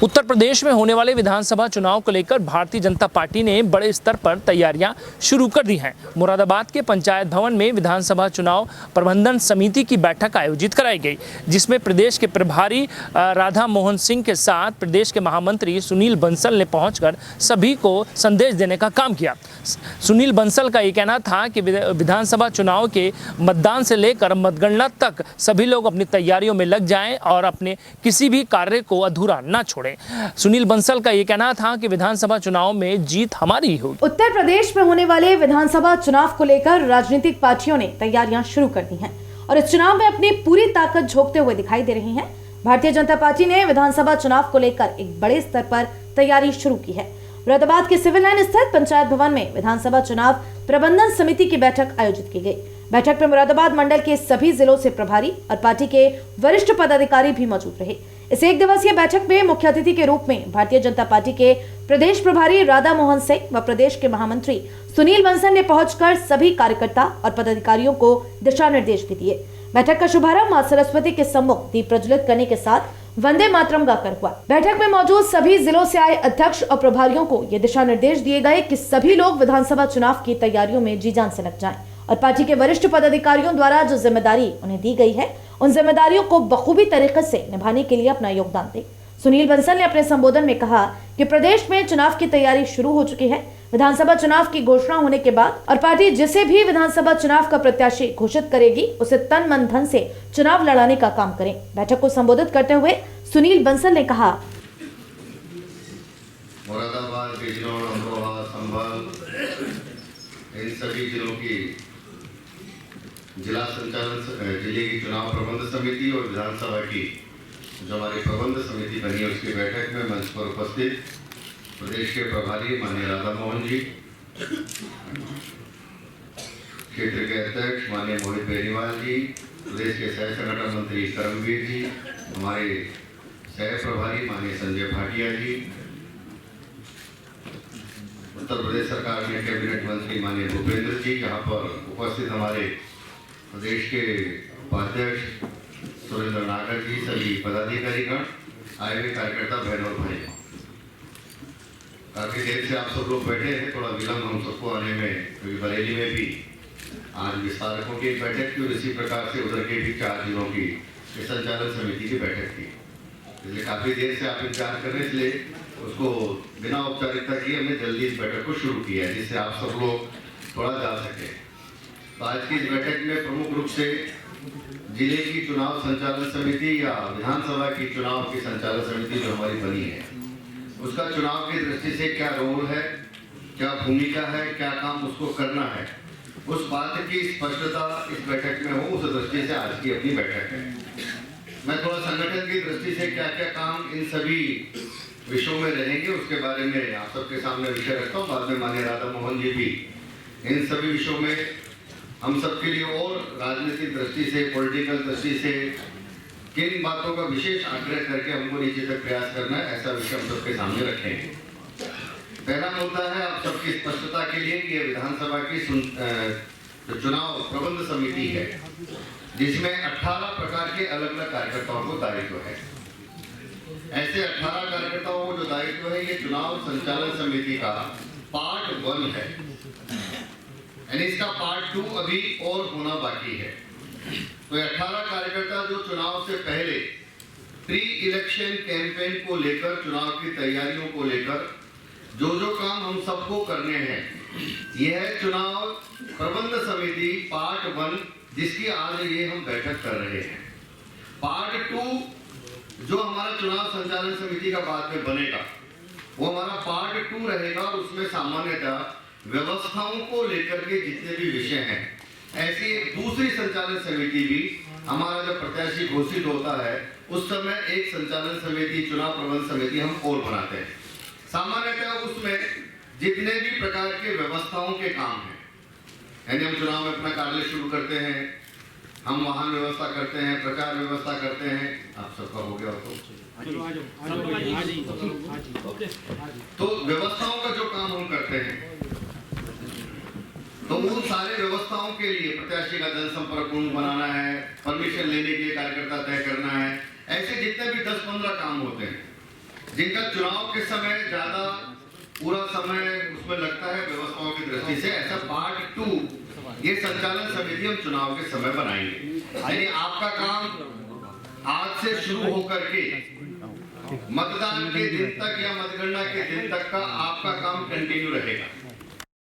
उत्तर प्रदेश में होने वाले विधानसभा चुनाव को लेकर भारतीय जनता पार्टी ने बड़े स्तर पर तैयारियां शुरू कर दी हैं। मुरादाबाद के पंचायत भवन में विधानसभा चुनाव प्रबंधन समिति की बैठक आयोजित कराई गई, जिसमें प्रदेश के प्रभारी राधा मोहन सिंह के साथ प्रदेश के महामंत्री सुनील बंसल ने पहुंचकर सभी को संदेश देने का काम किया। सुनील बंसल का ये कहना था कि विधानसभा चुनाव के मतदान से लेकर मतगणना तक सभी लोग अपनी तैयारियों में लग जाएं और अपने किसी भी कार्य को अधूरा न छोड़ें। सुनील बंसल का ये कहना था कि विधानसभा चुनाव में जीत हमारी होगी। उत्तर प्रदेश में होने वाले विधानसभा चुनाव को लेकर राजनीतिक पार्टियों ने तैयारियां शुरू कर दी हैं और इस चुनाव में अपनी पूरी ताकत झोंकते हुए दिखाई दे रही हैं। भारतीय जनता पार्टी ने विधानसभा चुनाव को लेकर एक बड़े स्तर पर तैयारी शुरू की है। मुरादाबाद के सिविल लाइन स्थित पंचायत भवन में विधानसभा चुनाव प्रबंधन समिति की बैठक आयोजित की गई। बैठक में मुरादाबाद मंडल के सभी जिलों से प्रभारी और पार्टी के वरिष्ठ पदाधिकारी भी मौजूद रहे। इस एक दिवसीय बैठक में मुख्य अतिथि के रूप में भारतीय जनता पार्टी के प्रदेश प्रभारी राधा मोहन सिंह व प्रदेश के महामंत्री सुनील बंसल ने पहुंचकर सभी कार्यकर्ता और पदाधिकारियों को दिशा निर्देश भी दिए। बैठक का शुभारंभ मां सरस्वती के सम्मुख दीप प्रज्वलित करने के साथ वंदे मातरम गाकर हुआ। बैठक में मौजूद सभी जिलों से आए अध्यक्ष और प्रभारियों को ये दिशा निर्देश दिए गए कि सभी लोग विधानसभा चुनाव की तैयारियों में जी जान से लग जाएं और पार्टी के वरिष्ठ पदाधिकारियों द्वारा जो जिम्मेदारी उन्हें दी गई है उन जिम्मेदारियों को बखूबी तरीके से निभाने के लिए अपना योगदान दें। सुनील बंसल ने अपने संबोधन में कहा कि प्रदेश में चुनाव की तैयारी शुरू हो चुकी है। विधानसभा चुनाव की घोषणा होने के बाद और पार्टी जिसे भी विधानसभा चुनाव का प्रत्याशी घोषित करेगी उसे तन मन धन से चुनाव लड़ाने का काम करें। बैठक को संबोधित करते हुए सुनील बंसल ने कहा, मुरादाबाद, बिजनौर, अमरोहा, संभल, इन सभी जिलों की जिला संचालन जिले की चुनाव प्रबंध समिति और विधानसभा की जो हमारी प्रबंध समिति बनी है उसकी बैठक में मंच पर उपस्थित प्रदेश के प्रभारी माननीय राधा मोहन जी, क्षेत्र के अध्यक्ष माननीय मोहित बेनीवाल जी, प्रदेश के सह संगठन मंत्री करमवीर जी, हमारे सह प्रभारी माननीय संजय भाटिया जी, उत्तर प्रदेश सरकार में कैबिनेट मंत्री माननीय भूपेंद्र जी, यहाँ पर उपस्थित हमारे प्रदेश के उपाध्यक्ष सुरेंद्र नागर जी, सभी पदाधिकारीगण, आए हुए कार्यकर्ता बहन और भाई, काफी देर से आप सब लोग बैठे हैं। थोड़ा विलंब हम सबको आने में, क्योंकि बरेली में भी आज विस्तारकों की एक बैठक थी और इसी प्रकार से उधर के भी 4 जिलों की संचालन समिति की बैठक थी, इसलिए काफी देर से आप इंतजार कर रहे हैं, इसलिए उसको बिना औपचारिकता किए हमने जल्दी इस बैठक को शुरू किया है जिससे आप सब लोग थोड़ा जा सके। तो आज की इस बैठक में प्रमुख रूप से जिले की चुनाव संचालन समिति या विधानसभा की चुनाव की संचालन समिति जो हमारी बनी है उसका चुनाव की दृष्टि से क्या रोल है, क्या भूमिका है, क्या काम उसको करना है, उस बात की स्पष्टता इस बैठक में हो, उस दृष्टि से आज की अपनी बैठक है। मैं थोड़ा संगठन की दृष्टि से क्या क्या काम इन सभी विषयों में रहेंगे उसके बारे में आप सबके सामने विषय रखता हूँ। बाद में माननीय राधा मोहन जी भी इन सभी विषयों में हम सबके लिए और राजनीतिक दृष्टि से, पॉलिटिकल दृष्टि से किन बातों का विशेष आग्रह करके हमको नीचे तक प्रयास करना है, ऐसा विषय हम सबके सामने रखेंगे। पहला मुद्दा है आप सबकी स्पष्टता के लिए कि विधानसभा की चुनाव प्रबंध समिति है जिसमें 18 प्रकार के अलग अलग कार्यकर्ताओं को दायित्व है। ऐसे 18 कार्यकर्ताओं को जो दायित्व है ये चुनाव संचालन समिति का पार्ट 1 है, यानी इसका पार्ट 2 अभी और होना बाकी है। तो 18 कार्यकर्ता जो चुनाव से पहले प्री इलेक्शन कैंपेन को लेकर, चुनाव की तैयारियों को लेकर जो जो काम हम सबको करने हैं, यह है चुनाव प्रबंध समिति पार्ट 1 जिसकी आज ये हम बैठक कर रहे हैं। पार्ट 2 जो हमारा चुनाव संचालन समिति का बाद में बनेगा वो हमारा पार्ट 2 रहेगा और उसमें सामान्यतः व्यवस्थाओं को लेकर के जितने भी विषय हैं, ऐसी एक दूसरी संचालन समिति भी हमारा जब प्रत्याशी घोषित होता है उस समय एक संचालन समिति, चुनाव प्रबंध समिति हम और बनाते हैं। सामान्यतः उसमें जितने भी प्रकार के व्यवस्थाओं के काम हैं, यानी हम चुनाव में अपना कार्य शुरू करते हैं, हम वाहन व्यवस्था करते हैं, प्रचार व्यवस्था करते हैं, आप सबका हो गया तो व्यवस्थाओं का जो काम हम करते हैं तो उन सारे व्यवस्थाओं के लिए प्रत्याशी का जनसंपर्क बनाना है, परमिशन लेने के लिए कार्यकर्ता तय करना है, ऐसे जितने भी 10-15 काम होते हैं जिनका चुनाव के समय ज्यादा पूरा समय उसमें लगता है व्यवस्थाओं की दृष्टि से, ऐसा पार्ट 2 ये संचालन समिति हम चुनाव के समय बनाएंगे। यानी आपका काम आज से शुरू होकर के मतदान के दिन तक या मतगणना के दिन तक का आपका काम कंटिन्यू रहेगा।